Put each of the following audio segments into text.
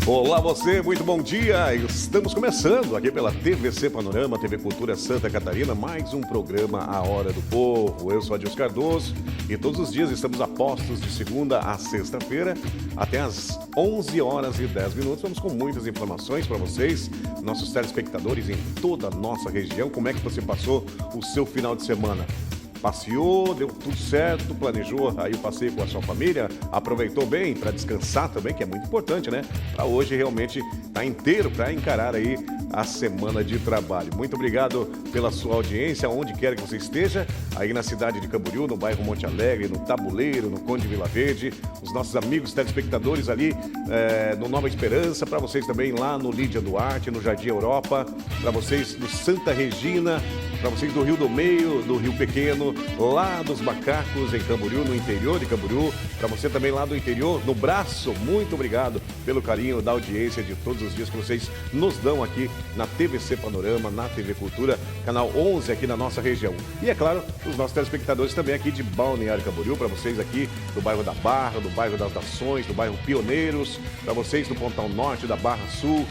Olá você, muito bom dia! Estamos começando aqui pela TVC Panorama, TV Cultura Santa Catarina, mais um programa A Hora do Povo. Eu sou Adilson Cardoso e todos os dias estamos a postos de segunda a sexta-feira até às 11 horas e 10 minutos. Vamos com muitas informações para vocês, nossos telespectadores em toda a nossa região. Como é que você passou o seu final de semana? Passeou, deu tudo certo, planejou aí o passeio com a sua família, aproveitou bem para descansar também, que é muito importante, né? Para hoje realmente estar inteiro para encarar aí a semana de trabalho. Muito obrigado pela sua audiência, onde quer que você esteja, aí na cidade de Camboriú, no bairro Monte Alegre, no Tabuleiro, no Conde Vila Verde, os nossos amigos telespectadores ali no Nova Esperança, para vocês também lá no Lídia Duarte, no Jardim Europa, para vocês no Santa Regina, para vocês do Rio do Meio, do Rio Pequeno, lá dos Macacos em Camboriú, no interior de Camboriú, para você também lá do interior, no Braço, muito obrigado pelo carinho da audiência de todos os dias que vocês nos dão aqui na TVC Panorama, na TV Cultura, canal 11 aqui na nossa região. E é claro, os nossos telespectadores também aqui de Balneário Camboriú, para vocês aqui do bairro da Barra, do bairro das Nações, do bairro Pioneiros, para vocês do Pontão Norte, da Barra Sul,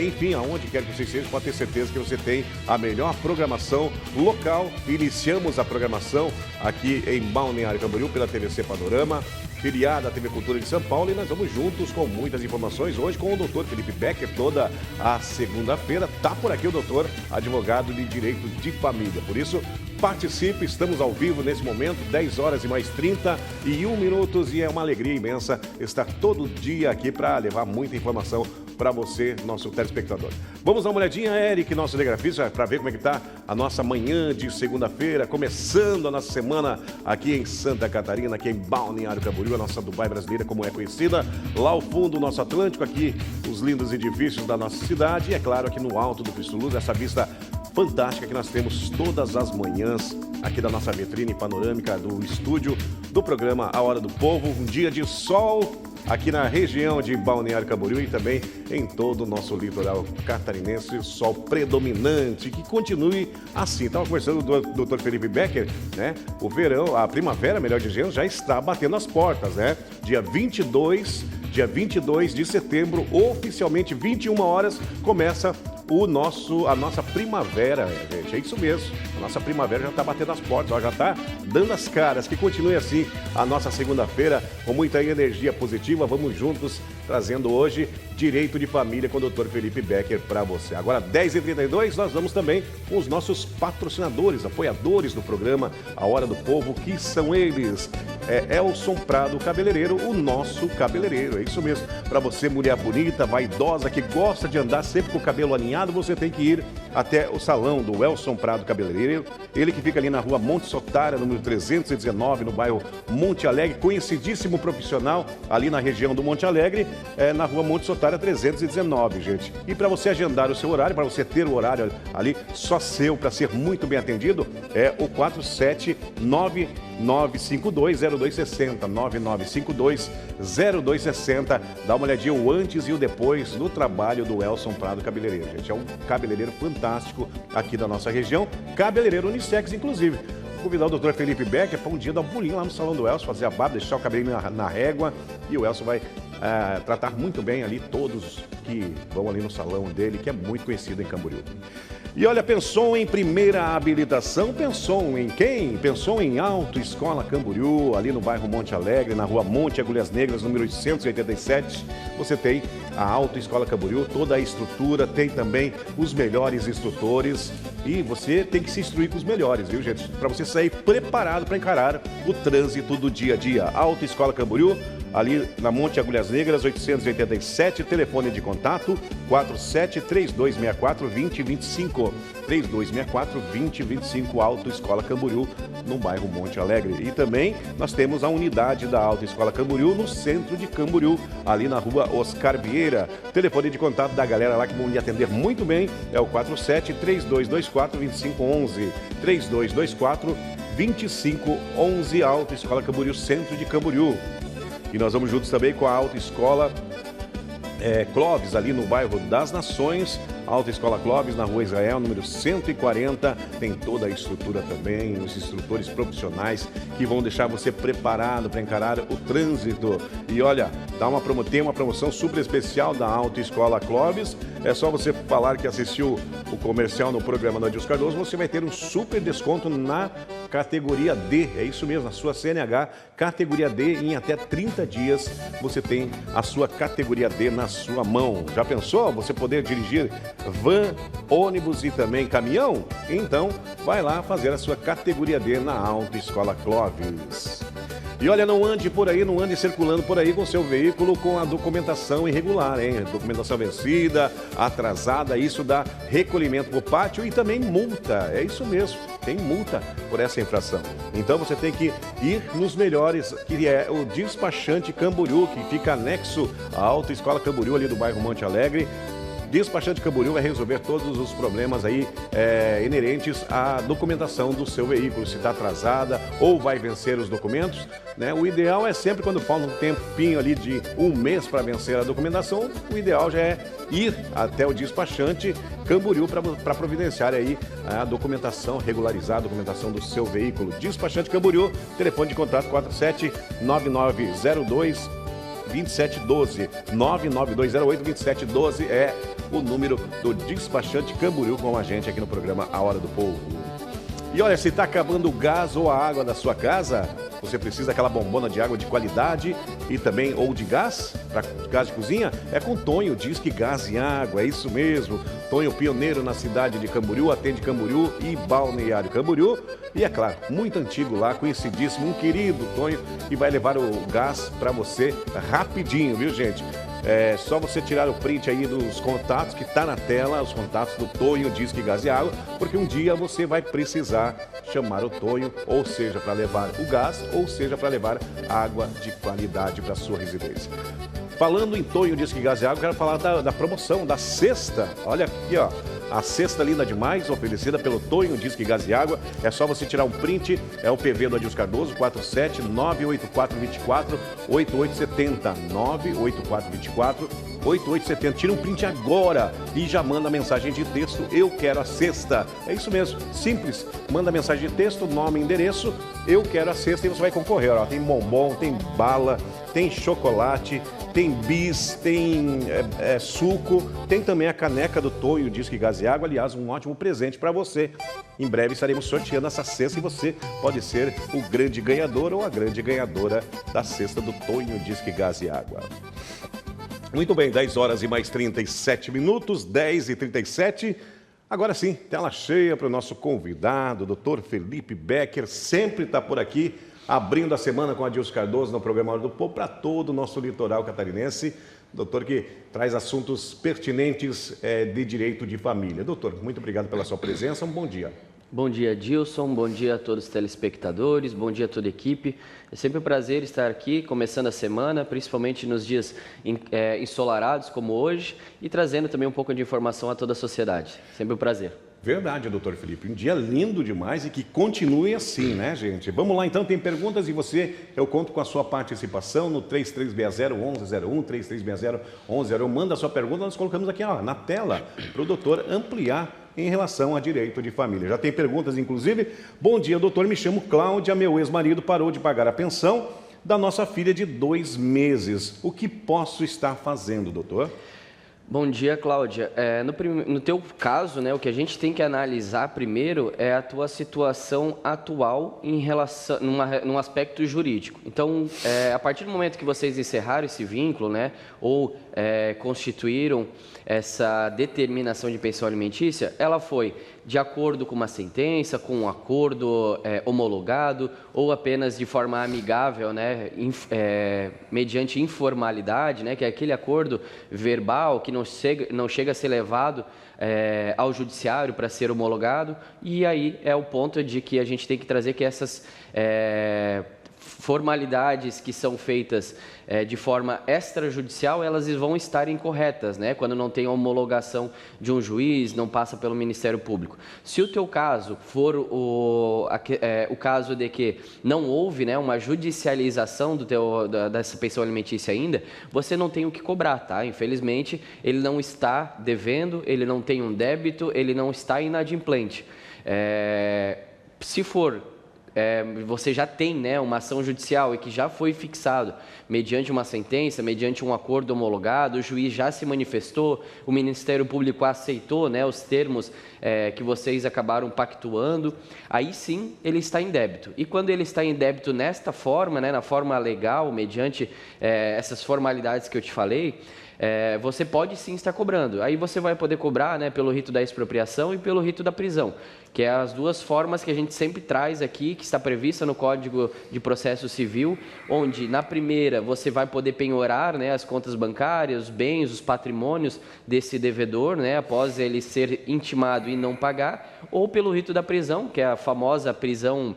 enfim, aonde quer que você esteja, pode ter certeza que você tem a melhor programação local. Iniciamos a programação aqui em Balneário Camboriú pela TVC Panorama, filiada à TV Cultura de São Paulo, e nós vamos juntos com muitas informações hoje com o Dr. Felipe Becker. Toda a segunda-feira tá por aqui o doutor, advogado de direito de família. Por isso, participe, estamos ao vivo nesse momento, 10 horas e mais 31 minutos, e é uma alegria imensa estar todo dia aqui para levar muita informação para você, nosso telespectador. Vamos dar uma olhadinha, Eric, nosso telegrafista, para ver como é que está a nossa manhã de segunda-feira, começando a nossa semana aqui em Santa Catarina, aqui em Balneário Camboriú, a nossa Dubai brasileira, como é conhecida. Lá ao fundo, o nosso Atlântico, aqui os lindos edifícios da nossa cidade, e é claro, aqui no alto do Cristo Luz, essa vista fantástica que nós temos todas as manhãs aqui da nossa vitrine panorâmica do estúdio do programa A Hora do Povo. Um dia de sol aqui na região de Balneário Camboriú e também em todo o nosso litoral catarinense, sol predominante, que continue assim. Estava conversando com o Dr. Felipe Becker, né? O verão, a primavera, melhor dizendo, já está batendo as portas, né? Dia 22 de setembro, oficialmente 21 horas, começa a nossa primavera, gente, é isso mesmo. A nossa primavera já está batendo as portas, ó, já está dando as caras. Que continue assim a nossa segunda-feira com muita energia positiva. Vamos juntos trazendo hoje Direito de Família com o Dr. Felipe Becker para você. Agora, 10h32, nós vamos também com os nossos patrocinadores, apoiadores do programa A Hora do Povo, que são eles. Elson Prado Cabeleireiro, o nosso cabeleireiro, é isso mesmo. Para você, mulher bonita, vaidosa, que gosta de andar sempre com o cabelo alinhado, você tem que ir até o salão do Elson Prado Cabeleireiro. Ele que fica ali na rua Monte Sotária, número 319, no bairro Monte Alegre, conhecidíssimo profissional ali na região do Monte Alegre, na rua Monte Sotária 319, gente. E para você agendar o seu horário, para você ter o horário ali só seu, para ser muito bem atendido, é o 479-952-0260, 9952-0260. Dá uma olhadinha o antes e o depois do trabalho do Elson Prado Cabeleireiro, gente. É um cabeleireiro fantástico aqui da nossa região, cabeleireiro unissex, inclusive. Convidar o Dr. Felipe Becker para um dia dar um pulinho lá no salão do Elson, fazer a barba, deixar o cabelinho na régua, e o Elson vai tratar muito bem ali todos que vão ali no salão dele, que é muito conhecido em Camboriú. E olha, pensou em primeira habilitação? Pensou em quem? Pensou em Autoescola Camboriú, ali no bairro Monte Alegre, na rua Monte Agulhas Negras, número 887. Você tem a Autoescola Camboriú, toda a estrutura, tem também os melhores instrutores e você tem que se instruir com os melhores, viu, gente? Para você sair preparado para encarar o trânsito do dia a dia. Autoescola Camboriú, ali na Monte Agulhas Negras, 887, telefone de contato 47-3264-2025, 3264-2025, Autoescola Camboriú, no bairro Monte Alegre. E também nós temos a unidade da Autoescola Camboriú no centro de Camboriú, ali na rua Oscar Vieira. Telefone de contato da galera lá que vão lhe atender muito bem é o 47-3224-2511, 3224-2511, Autoescola Camboriú, centro de Camboriú. E nós vamos juntos também com a Autoescola Clóvis, ali no bairro das Nações. Autoescola Clóvis, na rua Israel, número 140. Tem toda a estrutura também, os instrutores profissionais que vão deixar você preparado para encarar o trânsito. E olha, tem uma promoção super especial da Autoescola Clóvis. É só você falar que assistiu o comercial no programa da Adilson Cardoso, você vai ter um super desconto na categoria D. É isso mesmo, na sua CNH, categoria D, em até 30 dias você tem a sua categoria D na sua mão. Já pensou você poder dirigir van, ônibus e também caminhão? Então, vai lá fazer a sua categoria D na Autoescola Clóvis. E olha, não ande por aí, não ande circulando por aí com seu veículo com a documentação irregular, hein? Documentação vencida, atrasada, isso dá recolhimento para o pátio e também multa. É isso mesmo, tem multa por essa infração. Então você tem que ir nos melhores, que é o Despachante Camboriú, que fica anexo à Autoescola Camboriú, ali do bairro Monte Alegre. Despachante Camboriú vai resolver todos os problemas aí inerentes à documentação do seu veículo, se está atrasada ou vai vencer os documentos, né? O ideal é sempre quando falta um tempinho ali de um mês para vencer a documentação, o ideal já é ir até o despachante Camboriú para providenciar aí a documentação, regularizar a documentação do seu veículo. Despachante Camboriú, telefone de contato 47-9902 2712, 99208-2712 é o número do Despachante Camboriú com a gente aqui no programa A Hora do Povo. E olha, se está acabando o gás ou a água da sua casa, você precisa daquela bombona de água de qualidade e também ou de gás, para gás de cozinha, é com Tonho Disque Gás e Água, é isso mesmo. Tonho pioneiro na cidade de Camboriú, atende Camboriú e Balneário Camboriú. E é claro, muito antigo lá, conhecidíssimo, um querido Tonho, que vai levar o gás para você rapidinho, viu gente? É só você tirar o print aí dos contatos que está na tela, os contatos do Tonho Disque Gás e Água, porque um dia você vai precisar chamar o Tonho, ou seja, para levar o gás, ou seja, para levar água de qualidade para sua residência. Falando em Tonho Disque Gás e Água, quero falar da promoção, da cesta. Olha aqui, ó. A cesta linda demais, oferecida pelo Tonho Disque Gás e Água. É só você tirar um print, é o PV do Adilson Cardoso, 47-984-24-8870. 984-24-8870. Tira um print agora e já manda mensagem de texto, eu quero a cesta. É isso mesmo, simples. Manda mensagem de texto, nome e endereço, eu quero a cesta e você vai concorrer. Ó, tem bombom, tem bala, tem chocolate, tem bis, tem suco, tem também a caneca do Tonho Disque Gás e Água, aliás, um ótimo presente para você. Em breve estaremos sorteando essa cesta e você pode ser o grande ganhador ou a grande ganhadora da cesta do Tonho Disque Gás e Água. Muito bem, 10 horas e mais 37 minutos, 10h37. Agora sim, tela cheia para o nosso convidado, Dr. Felipe Becker, sempre está por aqui, abrindo a semana com a Adilson Cardoso no programa Hora do Povo para todo o nosso litoral catarinense. Doutor que traz assuntos pertinentes de direito de família. Doutor, muito obrigado pela sua presença, um bom dia. Bom dia, Adilson, bom dia a todos os telespectadores, bom dia a toda a equipe. É sempre um prazer estar aqui, começando a semana, principalmente nos dias ensolarados como hoje, e trazendo também um pouco de informação a toda a sociedade. Sempre um prazer. Verdade, doutor Felipe. Um dia lindo demais e que continue assim, né, gente? Vamos lá, então, tem perguntas e eu conto com a sua participação no 3360-1101, 3360-1101. Manda a sua pergunta, nós colocamos aqui ó, na tela para o doutor ampliar em relação a direito de família. Já tem perguntas, inclusive. Bom dia, doutor, me chamo Cláudia, meu ex-marido parou de pagar a pensão da nossa filha de 2 meses. O que posso estar fazendo, doutor? Bom dia, Cláudia. No teu caso, né, o que a gente tem que analisar primeiro é a tua situação atual em relação, num aspecto jurídico. Então, a partir do momento que vocês encerraram esse vínculo, né, ou constituíram essa determinação de pensão alimentícia, ela foi de acordo com uma sentença, com um acordo homologado ou apenas de forma amigável, né, mediante informalidade, né, que é aquele acordo verbal que não chega a ser levado ao judiciário para ser homologado. E aí é o ponto de que a gente tem que trazer que essas formalidades que são feitas de forma extrajudicial, elas vão estar incorretas, né? Quando não tem homologação de um juiz, não passa pelo Ministério Público. Se o teu caso for o caso de que não houve, né, uma judicialização dessa pensão alimentícia ainda, você não tem o que cobrar, tá? Infelizmente, ele não está devendo, ele não tem um débito, ele não está inadimplente. Se for você já tem, né, uma ação judicial e que já foi fixado mediante uma sentença, mediante um acordo homologado, o juiz já se manifestou, o Ministério Público aceitou, né, os termos que vocês acabaram pactuando, aí sim ele está em débito. E quando ele está em débito nesta forma, né, na forma legal, mediante essas formalidades que eu te falei, você pode sim estar cobrando. Aí você vai poder cobrar, né, pelo rito da expropriação e pelo rito da prisão, que é as duas formas que a gente sempre traz aqui, que está prevista no Código de Processo Civil, onde na primeira você vai poder penhorar, né, as contas bancárias, os bens, os patrimônios desse devedor, né, após ele ser intimado e não pagar, ou pelo rito da prisão, que é a famosa prisão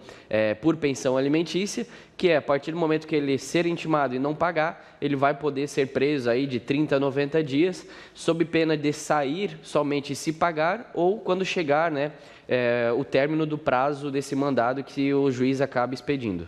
por pensão alimentícia, que é a partir do momento que ele ser intimado e não pagar, ele vai poder ser preso aí de 30 a 90 dias, sob pena de sair somente se pagar, ou quando chegar, né, o término do prazo desse mandado que o juiz acaba expedindo.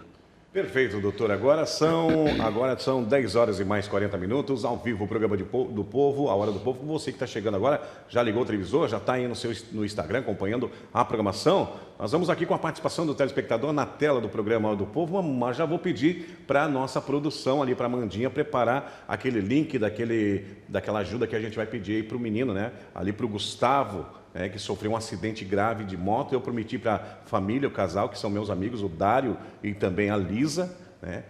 Perfeito, doutor. Agora são 10 horas e mais 40 minutos, ao vivo o programa do Povo, a Hora do Povo. Você que está chegando agora, já ligou o televisor, já está aí no Instagram acompanhando a programação. Nós vamos aqui com a participação do telespectador na tela do programa Hora do Povo, mas já vou pedir para a nossa produção ali, para a Mandinha, preparar aquele link daquela ajuda que a gente vai pedir aí para o menino, né? Ali para o Gustavo, que sofreu um acidente grave de moto. Eu prometi para a família, o casal, que são meus amigos, o Dário e também a Lisa, né?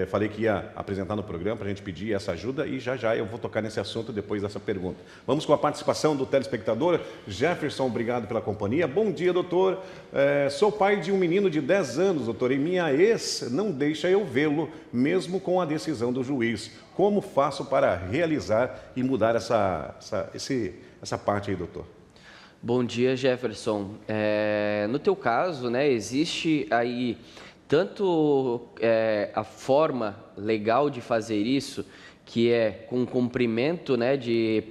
Falei que ia apresentar no programa para a gente pedir essa ajuda e já eu vou tocar nesse assunto depois dessa pergunta. Vamos com a participação do telespectador. Jefferson, obrigado pela companhia. Bom dia, doutor. Sou pai de um menino de 10 anos, doutor, e minha ex não deixa eu vê-lo, mesmo com a decisão do juiz. Como faço para realizar e mudar essa parte aí, doutor? Bom dia, Jefferson. No teu caso, né, existe aí tanto a forma legal de fazer isso, que é com o cumprimento, né, de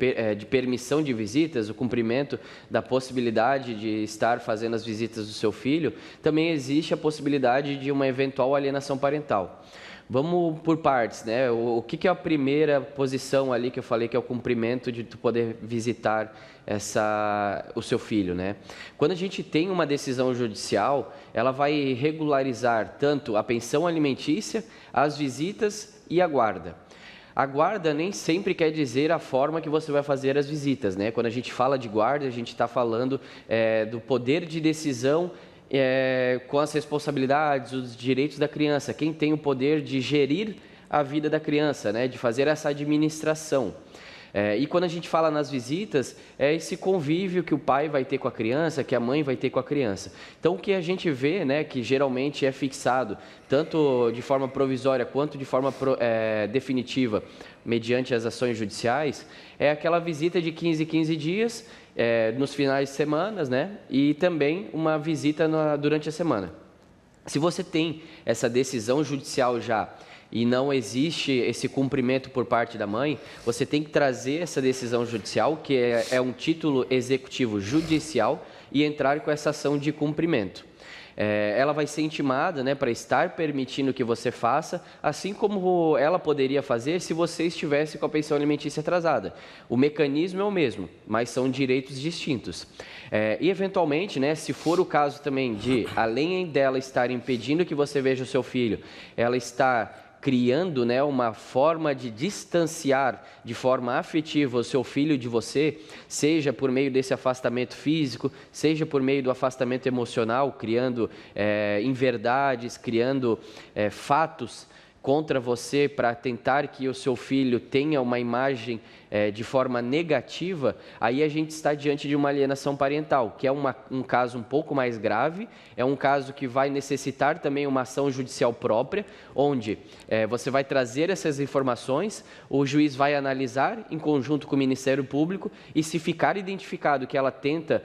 permissão de visitas, o cumprimento da possibilidade de estar fazendo as visitas do seu filho, também existe a possibilidade de uma eventual alienação parental. Vamos por partes, né? O que é a primeira posição ali que eu falei, que é o cumprimento de tu poder visitar o seu filho, né? Quando a gente tem uma decisão judicial, ela vai regularizar tanto a pensão alimentícia, as visitas e a guarda. A guarda nem sempre quer dizer a forma que você vai fazer as visitas, né? Quando a gente fala de guarda, a gente está falando do poder de decisão com as responsabilidades, os direitos da criança, quem tem o poder de gerir a vida da criança, né, de fazer essa administração. E quando a gente fala nas visitas, é esse convívio que o pai vai ter com a criança, que a mãe vai ter com a criança. Então, o que a gente vê, né, que geralmente é fixado, tanto de forma provisória quanto de forma definitiva, mediante as ações judiciais, é aquela visita de 15 em 15 dias, nos finais de semana, né? E também uma visita durante a semana. Se você tem essa decisão judicial já e não existe esse cumprimento por parte da mãe, você tem que trazer essa decisão judicial, que é um título executivo judicial, e entrar com essa ação de cumprimento. Ela vai ser intimada, né, para estar permitindo que você faça, assim como ela poderia fazer se você estivesse com a pensão alimentícia atrasada. O mecanismo é o mesmo, mas são direitos distintos. E, eventualmente, né, se for o caso também de, além dela estar impedindo que você veja o seu filho, ela está criando, né, uma forma de distanciar de forma afetiva o seu filho de você, seja por meio desse afastamento físico, seja por meio do afastamento emocional, criando inverdades, criando fatos contra você para tentar que o seu filho tenha uma imagem de forma negativa, aí a gente está diante de uma alienação parental, que é um caso um pouco mais grave, é um caso que vai necessitar também uma ação judicial própria, onde você vai trazer essas informações, o juiz vai analisar em conjunto com o Ministério Público, e se ficar identificado que ela tenta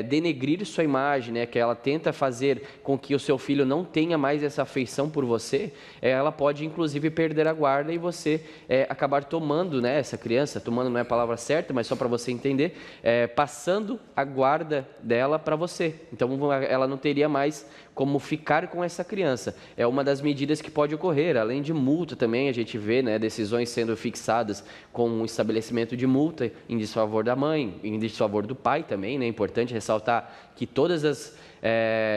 denegrir sua imagem, né, que ela tenta fazer com que o seu filho não tenha mais essa afeição por você, ela pode inclusive perder a guarda e você acabar tomando, né, essa criança, tomando não é a palavra certa, mas só para você entender, passando a guarda dela para você. Então ela não teria mais como ficar com essa criança. É uma das medidas que pode ocorrer, além de multa também, a gente vê, né, decisões sendo fixadas com um estabelecimento de multa em desfavor da mãe, em desfavor do pai também, né? É importante ressaltar que todas as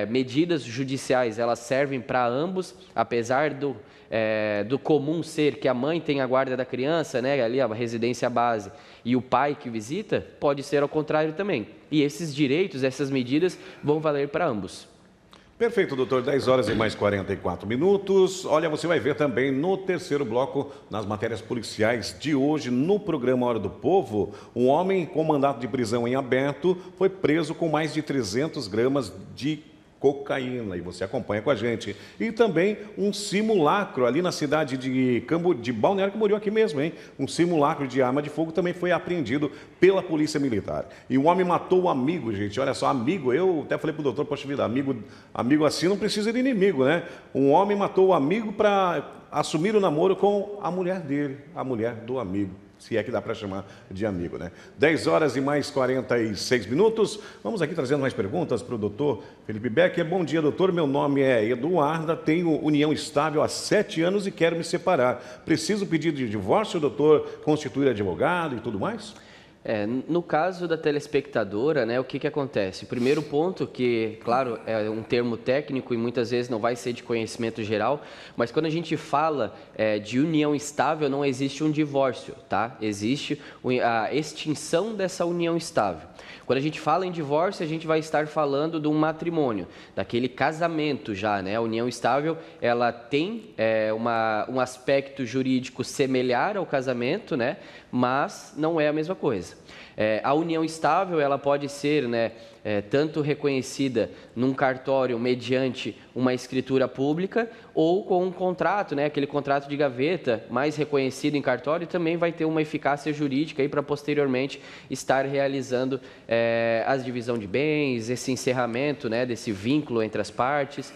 medidas judiciais, elas servem para ambos, apesar do comum ser que a mãe tem a guarda da criança, né, ali a residência base, e o pai que visita, pode ser ao contrário também. E esses direitos, essas medidas vão valer para ambos. Perfeito, doutor. 10 horas e mais 44 minutos. Olha, você vai ver também no terceiro bloco, nas matérias policiais de hoje, no programa Hora do Povo, um homem com mandato de prisão em aberto foi preso com mais de 300 gramas de cocaína, e você acompanha com a gente. E também um simulacro ali na cidade de Balneário Camboriú, aqui mesmo, hein? Um simulacro de arma de fogo também foi apreendido pela Polícia Militar. E o homem matou o amigo, gente. Olha só, amigo, eu até falei pro doutor, poxa vida, amigo assim não precisa de inimigo, né? Um homem matou o amigo para assumir o namoro com a mulher dele, a mulher do amigo. Se é que dá para chamar de amigo, né? 10 horas e mais 46 minutos. Vamos aqui trazendo mais perguntas para o doutor Felipe Becker. Bom dia, doutor. Meu nome é Eduarda, tenho união estável há 7 anos e quero me separar. Preciso pedir de divórcio, doutor? Constituir advogado e tudo mais? No caso da telespectadora, né, o que acontece? O primeiro ponto, que, claro, é um termo técnico e muitas vezes não vai ser de conhecimento geral, mas quando a gente fala de união estável, não existe um divórcio, tá? Existe a extinção dessa união estável. Quando a gente fala em divórcio, a gente vai estar falando de um matrimônio, daquele casamento já, né? A união estável, ela tem um aspecto jurídico semelhante ao casamento, né? Mas não é a mesma coisa. A união estável, ela pode ser, né, tanto reconhecida num cartório mediante uma escritura pública ou com um contrato, né, aquele contrato de gaveta mais reconhecido em cartório, também vai ter uma eficácia jurídica aí para posteriormente estar realizando a divisão de bens, esse encerramento, né, desse vínculo entre as partes.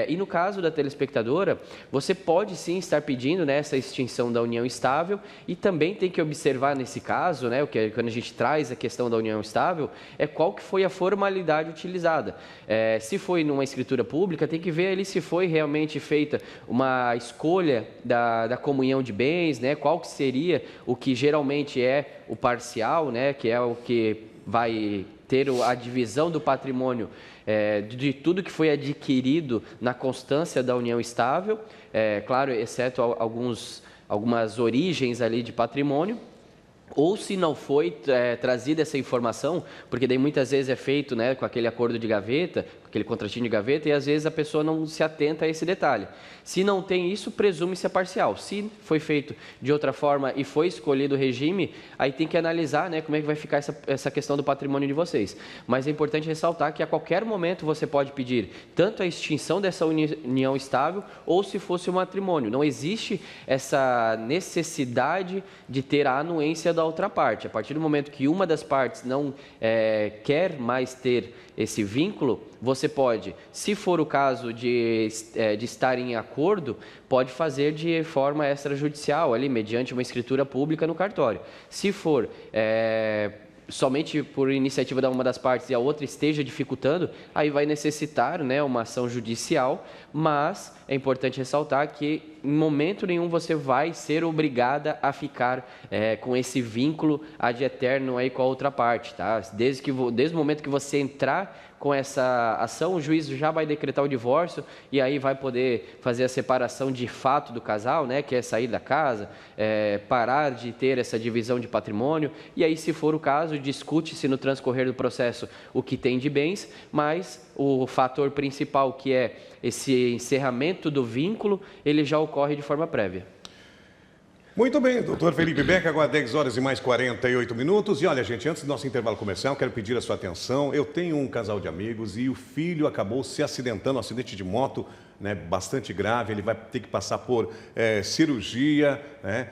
E no caso da telespectadora, você pode sim estar pedindo, né, essa extinção da união estável, e também tem que observar nesse caso, né, quando a gente traz a questão da união estável, qual que foi a formalidade utilizada. Se foi numa escritura pública, tem que ver ali se foi realmente feita uma escolha da comunhão de bens, né? Qual que seria o que geralmente é o parcial, né? Que é o que vai ter a divisão do patrimônio de tudo que foi adquirido na constância da união estável, claro, exceto algumas origens ali de patrimônio. Ou se não foi trazida essa informação, porque daí muitas vezes é feito, né, com aquele acordo de gaveta, com aquele contratinho de gaveta, e às vezes a pessoa não se atenta a esse detalhe. Se não tem isso, presume-se a parcial. Se foi feito de outra forma e foi escolhido o regime, aí tem que analisar, né, como é que vai ficar essa questão do patrimônio de vocês. Mas é importante ressaltar que a qualquer momento você pode pedir tanto a extinção dessa união estável ou se fosse um matrimônio. Não existe essa necessidade de ter a anuência da outra parte. A partir do momento que uma das partes não quer mais ter esse vínculo, você pode, se for o caso de estar em acordo, pode fazer de forma extrajudicial, ali, mediante uma escritura pública no cartório. Se for somente por iniciativa de uma das partes e a outra esteja dificultando, aí vai necessitar, né, uma ação judicial, mas é importante ressaltar que em momento nenhum você vai ser obrigada a ficar com esse vínculo ad eterno aí com a outra parte, tá? Desde o momento que você entrar com essa ação, o juiz já vai decretar o divórcio e aí vai poder fazer a separação de fato do casal, né, que é sair da casa, parar de ter essa divisão de patrimônio, e aí, se for o caso, discute-se no transcorrer do processo o que tem de bens, mas o fator principal, que é esse encerramento do vínculo, ele já ocorre de forma prévia. Muito bem, doutor Felipe Becker, agora 10 horas e mais 48 minutos. E olha, gente, antes do nosso intervalo comercial, quero pedir a sua atenção. Eu tenho um casal de amigos e o filho acabou se acidentando, um acidente de moto, né, bastante grave. Ele vai ter que passar por cirurgia, né,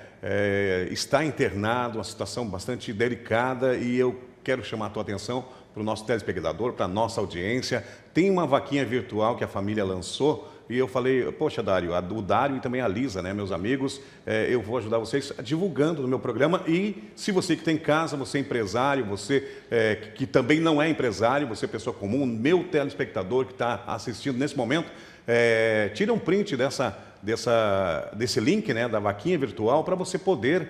está internado, uma situação bastante delicada, e eu quero chamar a tua atenção para o nosso telespectador, para a nossa audiência. Tem uma vaquinha virtual que a família lançou, e eu falei, poxa, Dário, o Dário e também a Lisa, né, meus amigos, eu vou ajudar vocês divulgando no meu programa. E se você que tem em casa, você é empresário, você que também não é empresário, você é pessoa comum, meu telespectador que está assistindo nesse momento, tira um print desse link, né, da vaquinha virtual para você poder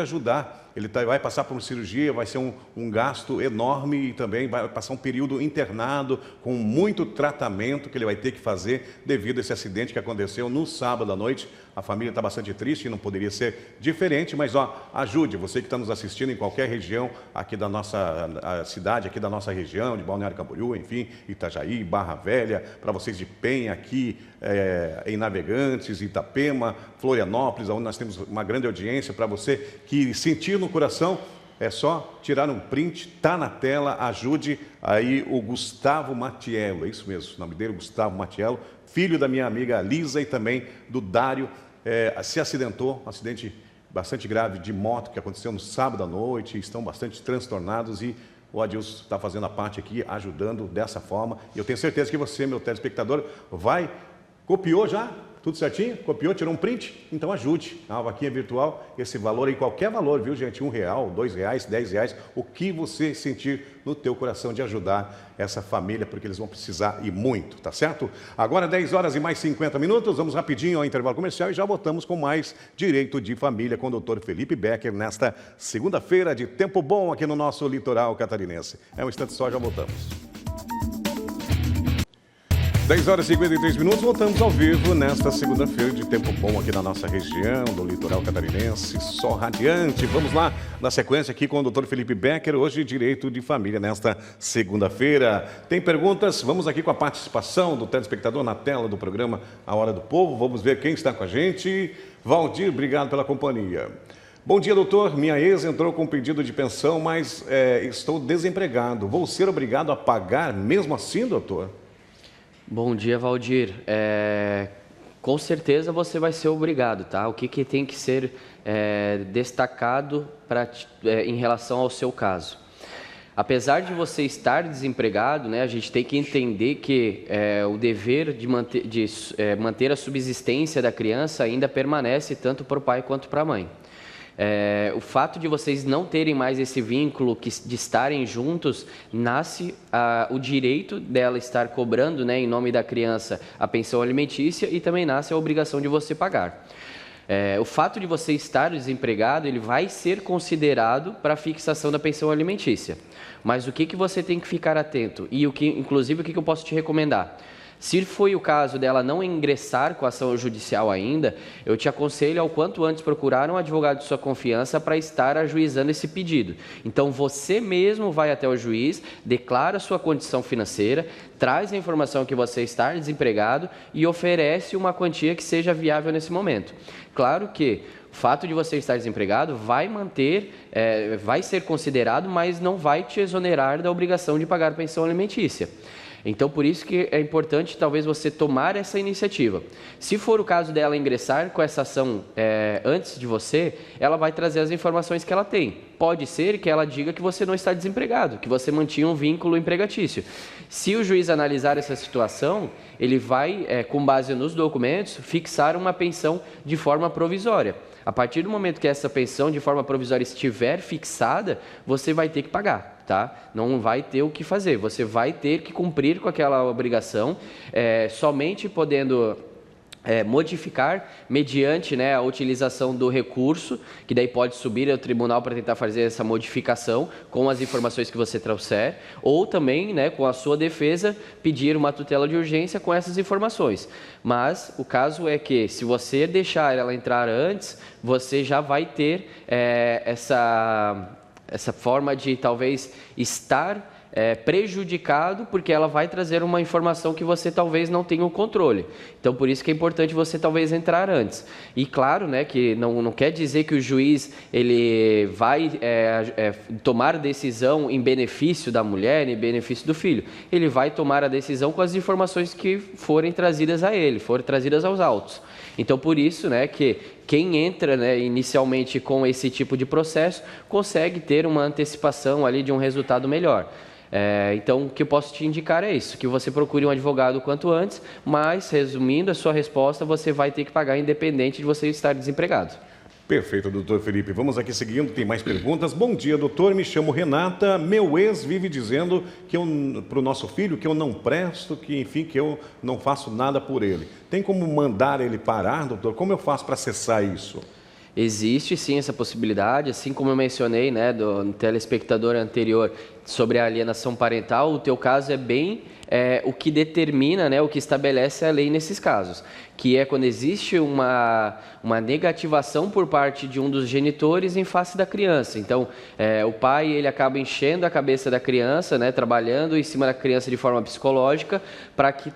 ajudar. Ele vai passar por uma cirurgia, vai ser um gasto enorme e também vai passar um período internado com muito tratamento que ele vai ter que fazer devido a esse acidente que aconteceu no sábado à noite. A família está bastante triste, não poderia ser diferente, mas ajude, você que está nos assistindo em qualquer região aqui da nossa cidade, aqui da nossa região, de Balneário Camboriú, enfim, Itajaí, Barra Velha, para vocês de Penha, aqui em Navegantes, Itapema, Florianópolis, onde nós temos uma grande audiência. Para você que sentir no coração, é só tirar um print, tá na tela, ajude aí o Gustavo Matiello, é isso mesmo, o nome dele, Gustavo Matiello, filho da minha amiga Lisa e também do Dário, se acidentou, um acidente bastante grave de moto que aconteceu no sábado à noite, estão bastante transtornados e o Adilson está fazendo a parte aqui, ajudando dessa forma. E eu tenho certeza que você, meu telespectador, copiou já? Tudo certinho? Copiou, tirou um print? Então ajude. A vaquinha virtual, esse valor aí, qualquer valor, viu, gente? R$1, R$2, R$10, o que você sentir no teu coração de ajudar essa família, porque eles vão precisar e muito, tá certo? Agora 10 horas e mais 50 minutos, vamos rapidinho ao intervalo comercial e já voltamos com mais Direito de Família com o Dr. Felipe Becker nesta segunda-feira de tempo bom aqui no nosso litoral catarinense. Um instante só, já voltamos. 10 horas e 53 minutos, voltamos ao vivo nesta segunda-feira de tempo bom aqui na nossa região, do litoral catarinense, sol radiante. Vamos lá, na sequência aqui com o Dr. Felipe Becker, hoje Direito de Família, nesta segunda-feira. Tem perguntas? Vamos aqui com a participação do telespectador na tela do programa A Hora do Povo. Vamos ver quem está com a gente. Valdir, obrigado pela companhia. Bom dia, doutor. Minha ex entrou com pedido de pensão, mas estou desempregado. Vou ser obrigado a pagar mesmo assim, doutor? Bom dia, Valdir. Com certeza você vai ser obrigado, tá? O que tem que ser destacado em relação ao seu caso? Apesar de você estar desempregado, né, a gente tem que entender que o dever de manter a subsistência da criança ainda permanece tanto para o pai quanto para a mãe. O fato de vocês não terem mais esse vínculo de estarem juntos, nasce o direito dela estar cobrando, né, em nome da criança, a pensão alimentícia e também nasce a obrigação de você pagar. O fato de você estar desempregado, ele vai ser considerado para a fixação da pensão alimentícia. Mas o que você tem que ficar atento? E inclusive o que eu posso te recomendar? Se foi o caso dela não ingressar com a ação judicial ainda, eu te aconselho ao quanto antes procurar um advogado de sua confiança para estar ajuizando esse pedido. Então você mesmo vai até o juiz, declara sua condição financeira, traz a informação que você está desempregado e oferece uma quantia que seja viável nesse momento. Claro que o fato de você estar desempregado vai vai ser considerado, mas não vai te exonerar da obrigação de pagar pensão alimentícia. Então, por isso que é importante, talvez, você tomar essa iniciativa. Se for o caso dela ingressar com essa ação antes de você, ela vai trazer as informações que ela tem. Pode ser que ela diga que você não está desempregado, que você mantinha um vínculo empregatício. Se o juiz analisar essa situação, ele vai, com base nos documentos, fixar uma pensão de forma provisória. A partir do momento que essa pensão de forma provisória estiver fixada, você vai ter que pagar. Tá? Não vai ter o que fazer, você vai ter que cumprir com aquela obrigação, somente podendo modificar mediante, né, a utilização do recurso, que daí pode subir ao tribunal para tentar fazer essa modificação com as informações que você trouxer, ou também, né, com a sua defesa, pedir uma tutela de urgência com essas informações. Mas o caso é que, se você deixar ela entrar antes, você já vai ter essa forma de talvez estar prejudicado, porque ela vai trazer uma informação que você talvez não tenha o controle. Então, por isso que é importante você talvez entrar antes. E claro, né, que não quer dizer que o juiz ele vai tomar decisão em benefício da mulher, em benefício do filho. Ele vai tomar a decisão com as informações que forem trazidas a ele, forem trazidas aos autos. Então, por isso, né, que quem entra, né, inicialmente com esse tipo de processo consegue ter uma antecipação ali de um resultado melhor. Então, o que eu posso te indicar é isso, que você procure um advogado o quanto antes, mas, resumindo a sua resposta, você vai ter que pagar independente de você estar desempregado. Perfeito, doutor Felipe. Vamos aqui seguindo, tem mais perguntas. Bom dia, doutor. Me chamo Renata. Meu ex vive dizendo que para o nosso filho que eu não presto, que enfim, que eu não faço nada por ele. Tem como mandar ele parar, doutor? Como eu faço para acessar isso? Existe sim essa possibilidade, assim como eu mencionei, né, do telespectador anterior sobre a alienação parental, o teu caso é bem o que determina, né, o que estabelece a lei nesses casos, que é quando existe uma negativação por parte de um dos genitores em face da criança. Então, o pai ele acaba enchendo a cabeça da criança, né, trabalhando em cima da criança de forma psicológica para que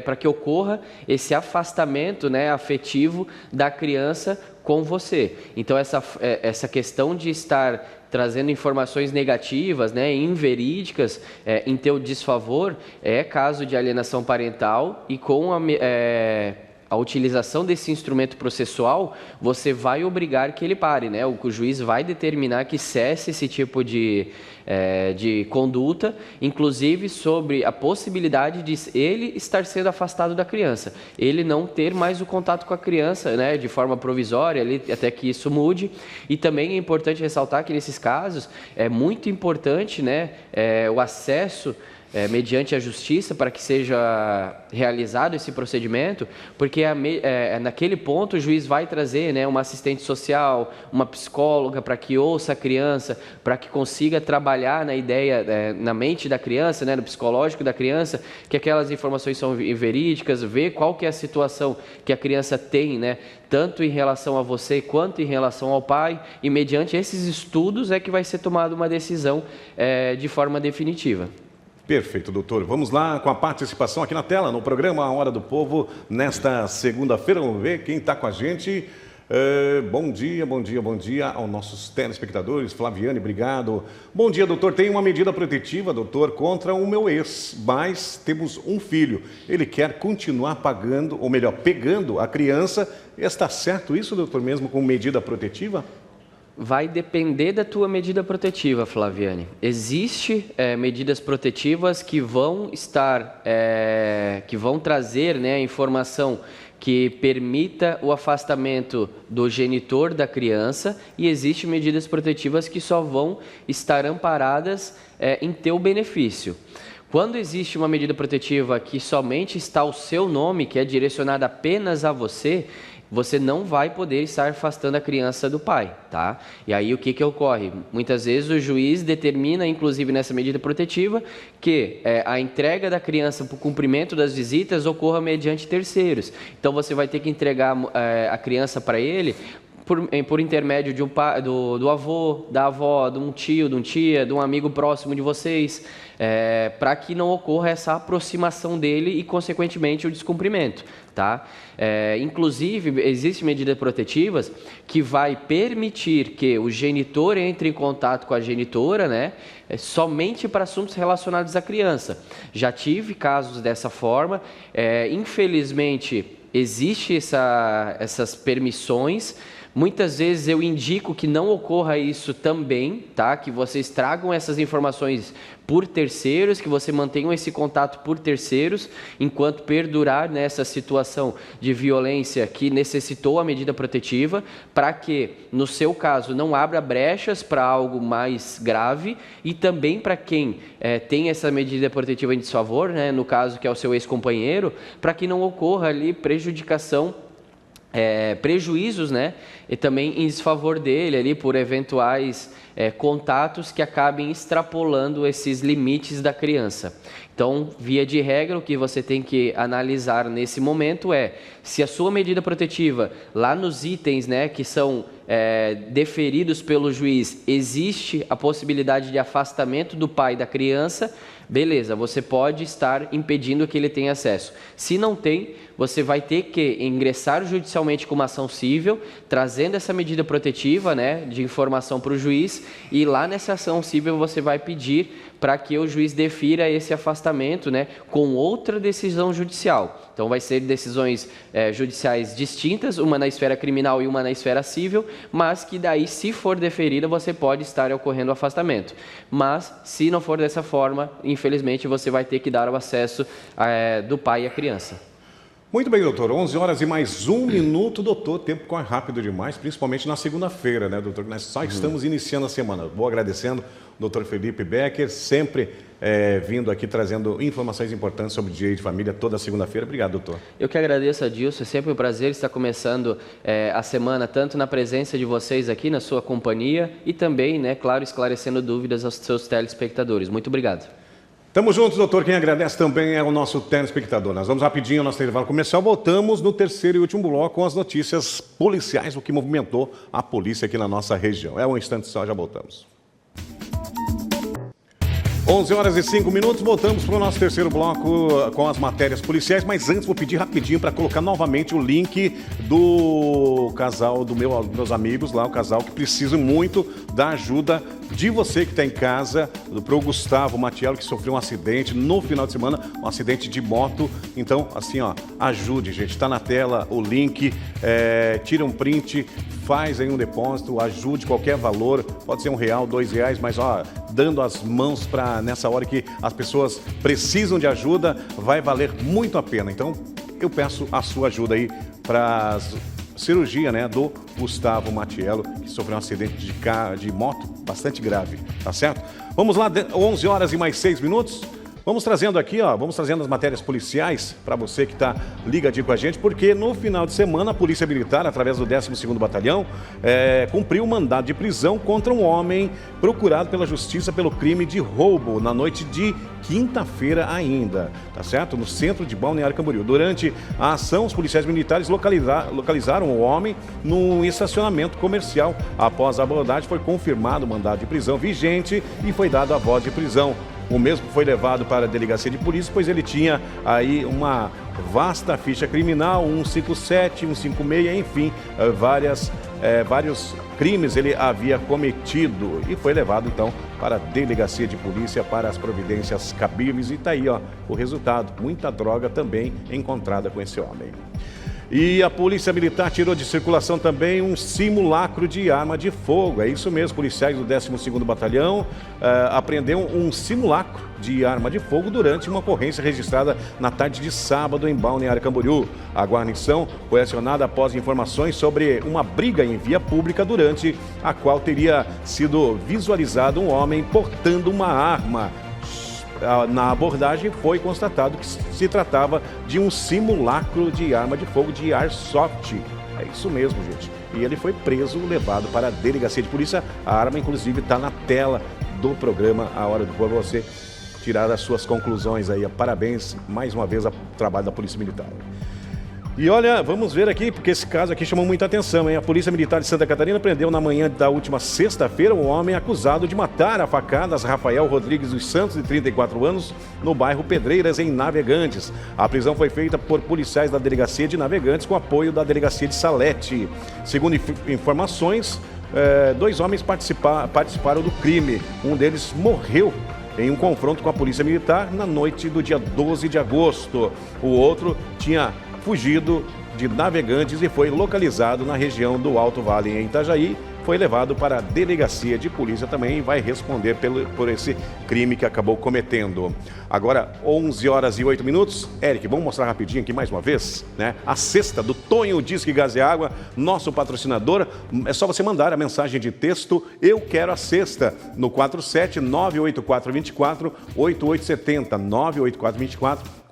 para que ocorra esse afastamento, né, afetivo da criança com você. Então, essa questão de estar trazendo informações negativas, né, inverídicas, em teu desfavor, é caso de alienação parental e com a utilização desse instrumento processual, você vai obrigar que ele pare, né? O juiz vai determinar que cesse esse tipo de conduta, inclusive sobre a possibilidade de ele estar sendo afastado da criança, ele não ter mais o contato com a criança, né, de forma provisória, até que isso mude. E também é importante ressaltar que nesses casos é muito importante, né, o acesso mediante a justiça para que seja realizado esse procedimento, porque naquele ponto o juiz vai trazer, né, uma assistente social, uma psicóloga para que ouça a criança, para que consiga trabalhar na ideia, na mente da criança, né, no psicológico da criança, que aquelas informações são verídicas, ver qual que é a situação que a criança tem, né, tanto em relação a você quanto em relação ao pai, e mediante esses estudos é que vai ser tomada uma decisão de forma definitiva. Perfeito, doutor. Vamos lá com a participação aqui na tela, no programa A Hora do Povo, nesta segunda-feira. Vamos ver quem está com a gente. Bom dia aos nossos telespectadores. Flaviane, obrigado. Bom dia, doutor. Tem uma medida protetiva, doutor, contra o meu ex, mas temos um filho. Ele quer continuar pagando, ou melhor, pegando a criança. Está certo isso, doutor, mesmo com medida protetiva? Vai depender da tua medida protetiva, Flaviane. Existem medidas protetivas que vão trazer, né, informação que permita o afastamento do genitor da criança, e existem medidas protetivas que só vão estar amparadas em teu benefício. Quando existe uma medida protetiva que somente está o seu nome, que é direcionada apenas a você, você não vai poder estar afastando a criança do pai, tá? E aí o que ocorre? Muitas vezes o juiz determina, inclusive nessa medida protetiva, que a entrega da criança para o cumprimento das visitas ocorra mediante terceiros. Então você vai ter que entregar a criança para ele por intermédio do avô, da avó, de um tio, de uma tia, de um amigo próximo de vocês, para que não ocorra essa aproximação dele e, consequentemente, o descumprimento, tá? Inclusive, existem medidas protetivas que vai permitir que o genitor entre em contato com a genitora, né, somente para assuntos relacionados à criança. Já tive casos dessa forma, infelizmente, existem essas permissões. Muitas vezes eu indico que não ocorra isso também, tá? Que vocês tragam essas informações por terceiros, que você mantenha esse contato por terceiros, enquanto perdurar nessa situação de violência que necessitou a medida protetiva, para que, no seu caso, não abra brechas para algo mais grave, e também para quem tem essa medida protetiva em desfavor, né? No caso que é o seu ex-companheiro, para que não ocorra ali prejuízos, né, e também em desfavor dele ali por eventuais contatos que acabem extrapolando esses limites da criança. Então, via de regra, o que você tem que analisar nesse momento é se a sua medida protetiva, lá nos itens, né, que são deferidos pelo juiz, existe a possibilidade de afastamento do pai da criança, beleza, você pode estar impedindo que ele tenha acesso. Se não tem, você vai ter que ingressar judicialmente com uma ação civil, trazendo essa medida protetiva, né, de informação para o juiz, e lá nessa ação civil você vai pedir para que o juiz defira esse afastamento afastamento, né, com outra decisão judicial. Então, vai ser decisões judiciais distintas, uma na esfera criminal e uma na esfera civil, mas que daí, se for deferida, você pode estar ocorrendo o afastamento. Mas, se não for dessa forma, infelizmente, você vai ter que dar o acesso do pai à criança. Muito bem, doutor. 11 horas e mais 1 minuto, doutor. O tempo corre rápido demais, principalmente na segunda-feira, né, doutor? Nós só estamos iniciando a semana. Vou agradecendo o doutor Felipe Becker, sempre vindo aqui trazendo informações importantes sobre o direito de família toda segunda-feira. Obrigado, doutor. Eu que agradeço, Adilson. É sempre um prazer estar começando a semana, tanto na presença de vocês aqui, na sua companhia, e também, né, claro, esclarecendo dúvidas aos seus telespectadores. Muito obrigado. Tamo juntos, doutor. Quem agradece também é o nosso telespectador. Nós vamos rapidinho ao nosso intervalo comercial. Voltamos no terceiro e último bloco com as notícias policiais, o que movimentou a polícia aqui na nossa região. É um instante só, já voltamos. 11 horas e 5 minutos, voltamos para o nosso terceiro bloco com as matérias policiais, mas antes vou pedir rapidinho para colocar novamente o link do casal, dos meus amigos lá, o casal que precisa muito da ajuda de você que está em casa, para o Gustavo Matiello, que sofreu um acidente no final de semana, um acidente de moto. Então, assim, ó, ajude, gente, está na tela o link, tira um print, faz aí um depósito, ajude qualquer valor, pode ser R$1, R$2, mas ó, dando as mãos para nessa hora que as pessoas precisam de ajuda, vai valer muito a pena. Então, eu peço a sua ajuda aí para cirurgia, né, do Gustavo Matiello, que sofreu um acidente de moto bastante grave, tá certo? Vamos lá, 11 horas e mais 6 minutos. Vamos trazendo aqui, ó, vamos trazendo as matérias policiais para você que está ligadinho com a gente, porque no final de semana a Polícia Militar, através do 12º Batalhão, cumpriu um mandado de prisão contra um homem procurado pela Justiça pelo crime de roubo na noite de quinta-feira ainda, tá certo? No centro de Balneário Camboriú. Durante a ação, os policiais militares localizaram o homem num estacionamento comercial. Após a abordagem, foi confirmado o mandado de prisão vigente e foi dado a voz de prisão. O mesmo foi levado para a delegacia de polícia, pois ele tinha aí uma vasta ficha criminal, 157, 156, enfim, vários crimes ele havia cometido e foi levado então para a delegacia de polícia para as providências cabíveis. E está aí, ó, o resultado, muita droga também encontrada com esse homem. E a Polícia Militar tirou de circulação também um simulacro de arma de fogo. É isso mesmo, policiais do 12º Batalhão apreenderam um simulacro de arma de fogo durante uma ocorrência registrada na tarde de sábado em Balneário Camboriú. A guarnição foi acionada após informações sobre uma briga em via pública durante a qual teria sido visualizado um homem portando uma arma. Na abordagem foi constatado que se tratava de um simulacro de arma de fogo de airsoft. É isso mesmo, gente. E ele foi preso, levado para a delegacia de polícia. A arma, inclusive, está na tela do programa A Hora do Povo. Você tirar as suas conclusões aí. Parabéns, mais uma vez, ao trabalho da Polícia Militar. E olha, vamos ver aqui, porque esse caso aqui chamou muita atenção, hein? A Polícia Militar de Santa Catarina prendeu na manhã da última sexta-feira um homem acusado de matar a facadas Rafael Rodrigues dos Santos, de 34 anos, no bairro Pedreiras, em Navegantes. A prisão foi feita por policiais da Delegacia de Navegantes com apoio da Delegacia de Salete. Segundo informações, 2 homens participaram do crime. Um deles morreu em um confronto com a Polícia Militar na noite do dia 12 de agosto. O outro tinha fugido de Navegantes e foi localizado na região do Alto Vale, em Itajaí. Foi levado para a delegacia de polícia também e vai responder por esse crime que acabou cometendo. Agora, 11 horas e 8 minutos. Eric, vamos mostrar rapidinho aqui mais uma vez, né? A cesta do Tonho Disque Gás e Água, nosso patrocinador. É só você mandar a mensagem de texto "Eu quero a cesta" no 47-98424-8870.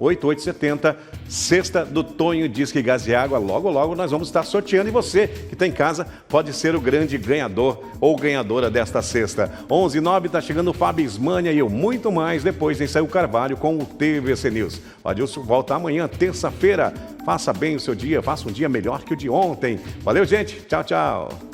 98424-8870. Cesta do Tonho Disque Gás e Água. Logo, logo nós vamos estar sorteando e você que está em casa pode ser o grande ganhador ou ganhadora desta cesta. 11h09, está chegando o Fábio Ismânia e eu muito mais. Depois tem Saio Carvalho com o TVC News. O Adilson volta amanhã, terça-feira. Faça bem o seu dia, faça um dia melhor que o de ontem. Valeu, gente. Tchau, tchau.